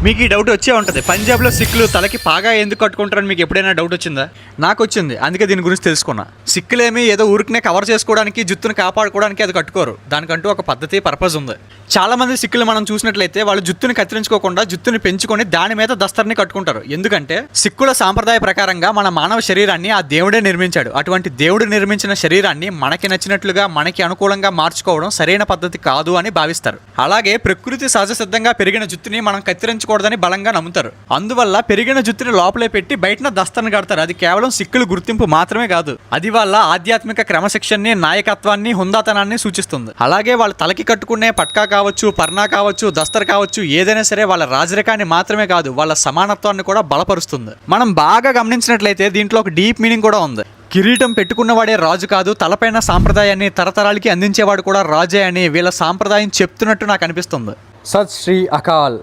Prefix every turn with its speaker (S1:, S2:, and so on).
S1: మీకు ఈ డౌట్ వచ్చే ఉంటుంది, పంజాబ్లో సిక్కులు తలకి పాగా ఎందుకు కట్టుకుంటారని మీకు ఎప్పుడైనా డౌట్ వచ్చిందా? నాకు వచ్చింది, అందుకే దీని గురించి తెలుసుకున్నా. సిక్కులేమి ఏదో ఊరికనే కవర్ చేసుకోవడానికి, జుట్టును కాపాడుకోవడానికి అది కట్టుకోరు. దానికంటూ ఒక పద్ధతి, పర్పస్ ఉంది. చాలా మంది సిక్కులు మనం చూసినట్లయితే వాళ్ళు జుట్టుని కత్తిరించుకోకుండా జుట్టుని పెంచుకొని దాని మీద దస్తర్ని కట్టుకుంటారు. ఎందుకంటే సిక్కుల సాంప్రదాయ ప్రకారంగా మన మానవ శరీరాన్ని ఆ దేవుడే నిర్మించాడు. అటువంటి దేవుడు నిర్మించిన శరీరాన్ని మనకి నచ్చినట్లుగా, మనకి అనుకూలంగా మార్చుకోవడం సరైన పద్ధతి కాదు అని భావిస్తారు. అలాగే ప్రకృతి సహజ సిద్ధంగా పెరిగిన జుట్టుని మనం కత్తిరించకూడదని బలంగా నమ్ముతారు. అందువల్ల పెరిగిన జుట్టుని లోపలే పెట్టి బయటన దస్తర్ని కడతారు. అది కేవలం సిక్కుల గుర్తింపు మాత్రమే కాదు, అది వాళ్ళ ఆధ్యాత్మిక క్రమశిక్షణని, నాయకత్వాన్ని, హుందాతనాన్ని సూచిస్తుంది. అలాగే వాళ్ళ తలకి కట్టుకునే పట్కా కావచ్చు, పర్నా కావచ్చు, దస్తర్ కావచ్చు, ఏదైనా సరే వాళ్ళ రాజరికాన్ని మాత్రమే కాదు, వాళ్ళ సమానత్వాన్ని కూడా బలపరుస్తుంది. మనం బాగా గమనించినట్లయితే దీంట్లో ఒక డీప్ మీనింగ్ కూడా ఉంది. కిరీటం పెట్టుకున్నవాడే రాజు కాదు, తలపైన సాంప్రదాయాన్ని తరతరాలకి అందించేవాడు కూడా రాజే అని వీళ్ళ సాంప్రదాయం చెప్తున్నట్టు నాకు అనిపిస్తుంది. సత్ శ్రీ అకాల్.